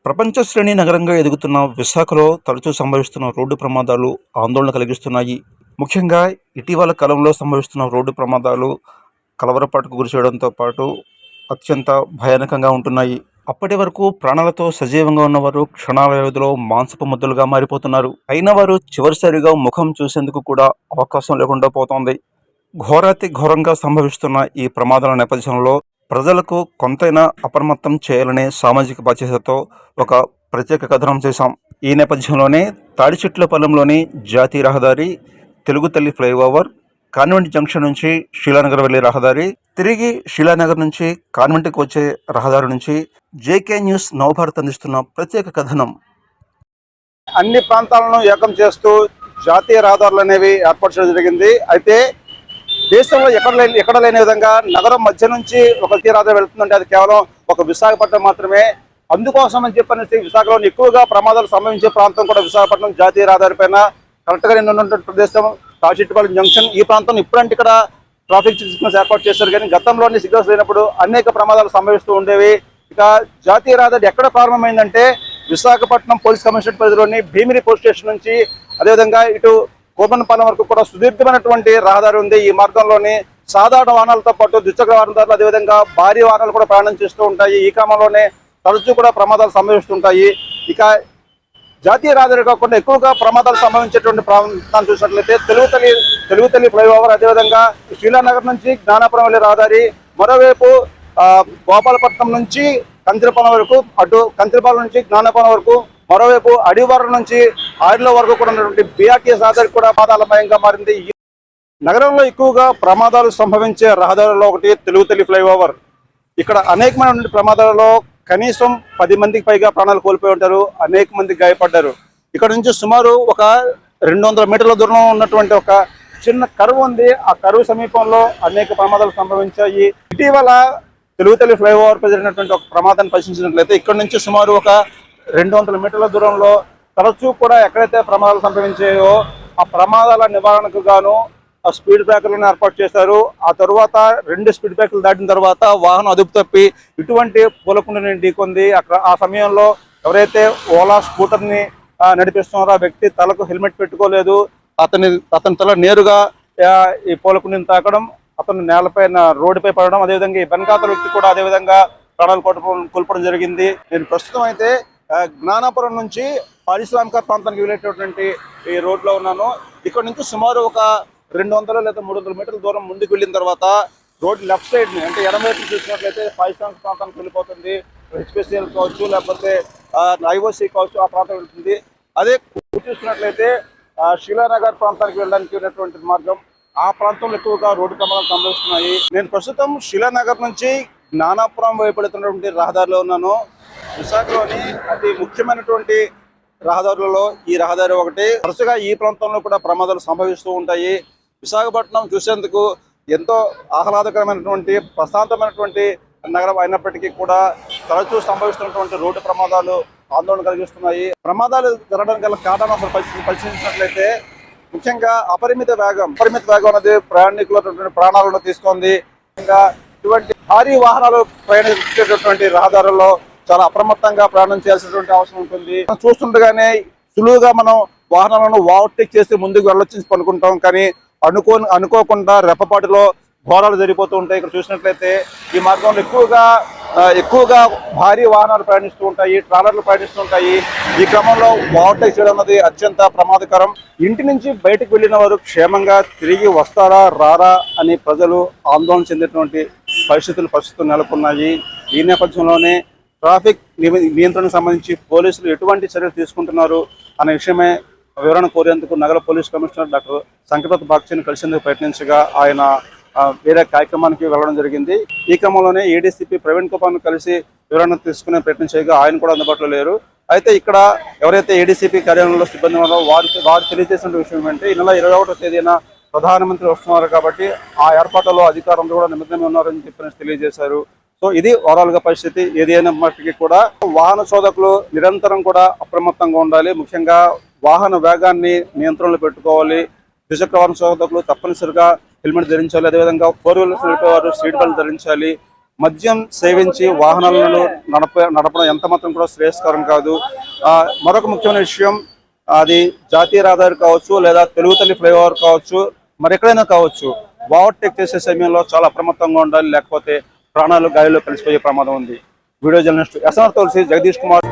ప్రపంచ శ్రేణి నగరంగా ఎదుగుతున్న విశాఖలో తరచూ సంభవిస్తున్న రోడ్డు ప్రమాదాలు ఆందోళన కలిగిస్తున్నాయి. ముఖ్యంగా ఇటీవల కాలంలో సంభవిస్తున్న రోడ్డు ప్రమాదాలు కలవరపాటుకు గురిచేయడంతో పాటు అత్యంత భయానకంగా ఉంటున్నాయి. అప్పటి వరకు ప్రాణాలతో సజీవంగా ఉన్నవారు క్షణాల వ్యవధిలో మాంసపు ముద్దలుగా మారిపోతున్నారు. అయిన వారు చివరిసారిగా ముఖం చూసేందుకు కూడా అవకాశం లేకుండా పోతోంది. ఘోరాతి ఘోరంగా సంభవిస్తున్న ఈ ప్రమాదాల నేపథ్యంలో ప్రజలకు కొంతైనా అప్రమత్తం చేయాలనే సామాజిక బాధ్యతతో ఒక ప్రత్యేక కథనం చేశాం. ఈ నేపథ్యంలోనే తాడిచెట్లపాలెంలోని జాతీయ రహదారి, తెలుగు తల్లి ఫ్లైఓవర్, కాన్వెంట్ జంక్షన్ నుంచి శీలానగర్ వెళ్లే రహదారి, తిరిగి శీలానగర్ నుంచి కాన్వెంట్కి వచ్చే రహదారి నుంచి జేకే న్యూస్ నవభారత్ అందిస్తున్న ప్రత్యేక కథనం. అన్ని ప్రాంతాలను ఏకం చేస్తూ జాతీయ రహదారులు అనేవి ఏర్పాటు చేయడం జరిగింది. అయితే దేశంలో ఎక్కడ లేని విధంగా నగరం మధ్య నుంచి ఒక రహదారి వెళ్తుందంటే అది కేవలం ఒక విశాఖపట్నం మాత్రమే. అందుకోసం అని చెప్పనేసి విశాఖలో ఎక్కువగా ప్రమాదాలు సంభవించే ప్రాంతం కూడా విశాఖపట్నం జాతీయ రహదారి పైన కరెక్ట్గా ఉన్నటువంటి ప్రదేశం తాడిచెట్లపాలెం జంక్షన్. ఈ ప్రాంతం ఇప్పుడంటే ఇక్కడ ట్రాఫిక్ సిగ్నల్స్ ఏర్పాటు చేశారు, కానీ గతంలోని సిగ్నల్స్ లేనప్పుడు అనేక ప్రమాదాలు సంభవిస్తూ ఉండేవి. ఇక జాతీయ రహదారి ఎక్కడ ప్రారంభమైందంటే విశాఖపట్నం పోలీస్ కమిషనరేట్ పరిధిలోని భీమిరి పోలీస్ స్టేషన్ నుంచి అదేవిధంగా ఇటు కోపనపాలెం వరకు కూడా సుదీర్ఘమైనటువంటి రహదారి ఉంది. ఈ మార్గంలోని సాధారణ వాహనాలతో పాటు ద్విచక్ర వాహనదారులు అదేవిధంగా భారీ వాహనాలు కూడా ప్రయాణం చేస్తూ ఉంటాయి. ఈ క్రమంలోనే తరచూ కూడా ప్రమాదాలు సంభవిస్తుంటాయి. ఇక జాతీయ రహదారి కాకుండా ఎక్కువగా ప్రమాదాలు సంభవించేటువంటి ప్రాంతాన్ని చూసినట్లయితే తెలుగు తల్లి ఫ్లైఓవర్, అదేవిధంగా శ్రీలానగర్ నుంచి జ్ఞానాపురం వెళ్లే రహదారి, మరోవైపు గోపాలపట్నం నుంచి కంచరపాలెం వరకు, అటు కంచరపాలెం నుంచి జ్ఞానాపురం వరకు, మరోవైపు అడివారం నుంచి ఆరిలో వరకు కూడా ఉన్నటువంటి బీఆర్టీఎస్ రహదారి కూడా ప్రమాదాలమయంగా మారింది. నగరంలో ఎక్కువగా ప్రమాదాలు సంభవించే రహదారుల్లో ఒకటి తెలుగు తల్లి ఫ్లైఓవర్. ఇక్కడ అనేకమైనటువంటి ప్రమాదాలలో కనీసం 10 మందికి పైగా ప్రాణాలు కోల్పోయి ఉంటారు, అనేక మంది గాయపడ్డారు. ఇక్కడ నుంచి సుమారు ఒక 200 మీటర్ల దూరంలో ఉన్నటువంటి ఒక చిన్న కరువు ఉంది. ఆ కరువు సమీపంలో అనేక ప్రమాదాలు సంభవించాయి. ఇటీవల తెలుగు తల్లి ఫ్లైఓవర్ పై జరిగినటువంటి ఒక ప్రమాదాన్ని పరిశీలించినట్లయితే ఇక్కడ నుంచి సుమారు ఒక 200 మీటర్ల దూరంలో తరచూ కూడా ఎక్కడైతే ప్రమాదాలు సంభవించాయో ఆ ప్రమాదాల నివారణకు గాను ఆ స్పీడ్ బ్రేకర్లను ఏర్పాటు చేశారు. ఆ తర్వాత 2 స్పీడ్ బ్రేకర్లు దాటిన తర్వాత వాహనం అదుపు తప్పి ఇటువంటి పూలకుండిని ఢీకొంది. అక్కడ ఆ సమయంలో ఎవరైతే ఓలా స్కూటర్ని నడిపిస్తున్నారో ఆ వ్యక్తి తలకు హెల్మెట్ పెట్టుకోలేదు. అతని తల నేరుగా ఈ పూలకుండిని తాకడం, అతను నేలపైన రోడ్డుపై పడడం, అదేవిధంగా ఈ వెనకాతల వ్యక్తి కూడా అదేవిధంగా ప్రాణాలు కోల్పోవడం జరిగింది. నేను ప్రస్తుతం అయితే జ్ఞానాపురం నుంచి పారిశ్రామిక ప్రాంతానికి వెళ్ళేటటువంటి ఈ రోడ్లో ఉన్నాను. ఇక్కడ నుంచి సుమారు ఒక 200 లేదా 300 మీటర్ల దూరం ముందుకు వెళ్ళిన తర్వాత రోడ్ లెఫ్ట్ సైడ్ ని అంటే ఎడమ వైపు చూసినట్లయితే పారిశ్రామిక ప్రాంతానికి వెళ్ళిపోతుంది. హెచ్పిసిఎల్ కావచ్చు, లేకపోతే ఐఓసి కావచ్చు, ఆ ప్రాంతం వెళ్తుంది. అదే చూసినట్లయితే శీలానగర్ ప్రాంతానికి వెళ్ళడానికి ఉన్నటువంటి మార్గం, ఆ ప్రాంతంలో ఎక్కువగా రోడ్డు ప్రమాదాలు సంభవిస్తున్నాయి. నేను ప్రస్తుతం శీలానగర్ నుంచి జ్ఞానాపురం వైపు వెళుతున్నటువంటి రహదారిలో ఉన్నాను. విశాఖలోని అతి ముఖ్యమైనటువంటి రహదారులలో ఈ రహదారి ఒకటి. వరుసగా ఈ ప్రాంతంలో కూడా ప్రమాదాలు సంభవిస్తూ ఉంటాయి. విశాఖపట్నం చూసేందుకు ఎంతో ఆహ్లాదకరమైనటువంటి ప్రశాంతమైనటువంటి నగరం అయినప్పటికీ కూడా తరచూ సంభవిస్తున్నటువంటి రోడ్డు ప్రమాదాలు ఆందోళన కలిగిస్తున్నాయి. ప్రమాదాలు జరగడానికి గల కారణం అసలు పరిశీలించినట్లయితే ముఖ్యంగా అపరిమిత వేగం అనేది ప్రయాణికుల ప్రాణాలను తీసుకుంది. ఇంకా ఇటువంటి భారీ వాహనాలు ప్రయాణించేటటువంటి రహదారుల్లో చాలా అప్రమత్తంగా ప్రయాణం చేయాల్సినటువంటి అవసరం ఉంటుంది. చూస్తుండగానే సులువుగా మనం వాహనాలను ఓవర్టేక్ చేసి ముందుకు వెళ్ళొచ్చి అనుకుంటాం, కానీ అనుకోకుండా రెప్పపాటులో ఘోరాలు జరిగిపోతూ ఉంటాయి. ఇక్కడ చూసినట్లయితే ఈ మార్గంలో ఎక్కువగా భారీ వాహనాలు ప్రయాణిస్తూ ఉంటాయి, ట్రాలర్లు ప్రయాణిస్తూ ఉంటాయి. ఈ క్రమంలో ఓవర్టేక్ చేయడం అన్నది అత్యంత ప్రమాదకరం. ఇంటి నుంచి బయటకు వెళ్ళిన వారు క్షేమంగా తిరిగి వస్తారా రారా అని ప్రజలు ఆందోళన చెందేటువంటి పరిస్థితులు నెలకొన్నాయి. ఈ నేపథ్యంలోనే ట్రాఫిక్ నియంత్రణకు సంబంధించి పోలీసులు ఎటువంటి చర్యలు తీసుకుంటున్నారు అనే విషయమే వివరణ కోరేందుకు నగర పోలీస్ కమిషనర్ డాక్టర్ సంకటవత్ బాగ్చిని కలిసేందుకు ప్రయత్నించగా ఆయన వేరే కార్యక్రమానికి వెళ్ళడం జరిగింది. ఈ క్రమంలోనే ఏడీసీపీ ప్రవీణ్ కుమార్ కలిసి వివరణ తీసుకునే ప్రయత్నం చేయగా ఆయన కూడా అందుబాటులో లేరు. అయితే ఇక్కడ ఎవరైతే ఏడీసీపీ కార్యాలయంలో సిబ్బంది ఉన్నారో వారు తెలియజేసిన విషయం ఏంటంటే ఈ నెల 21వ తేదీన ప్రధానమంత్రి వస్తున్నారు కాబట్టి ఆ ఏర్పాట్లలో అధికారులు కూడా నిమగ్నమే ఉన్నారని చెప్పి తెలియజేశారు. సో ఇది ఓవరాల్ గా పరిస్థితి. ఏదైనప్పటికీ కూడా వాహన చోదకులు నిరంతరం కూడా అప్రమత్తంగా ఉండాలి. ముఖ్యంగా వాహన వేగాన్ని నియంత్రణలో పెట్టుకోవాలి. ద్విచక్ర వాహన చోదకులు తప్పనిసరిగా హెల్మెట్ ధరించాలి. అదేవిధంగా 4 వీలర్స్ నడిపేవారు సీట్ బెల్ట్ ధరించాలి. మద్యం సేవించి వాహనాలను నడపడం ఎంత మాత్రం కూడా శ్రేయస్కరం కాదు. మరొక ముఖ్యమైన విషయం, అది జాతీయ రహదారి కావచ్చు, లేదా తెలుగు తల్లి ఫ్లైఓవర్ కావచ్చు, మరి ఎక్కడైనా కావచ్చు, ఓవర్టేక్ చేసే సమయంలో చాలా అప్రమత్తంగా ఉండాలి, లేకపోతే ప్రాణాలు గాలిలో కలిసిపోయే ప్రమాదం ఉంది. వీడియో జర్నలిస్ట్ ఎస్ఆర్ తులసి, జగదీష్ కుమార్.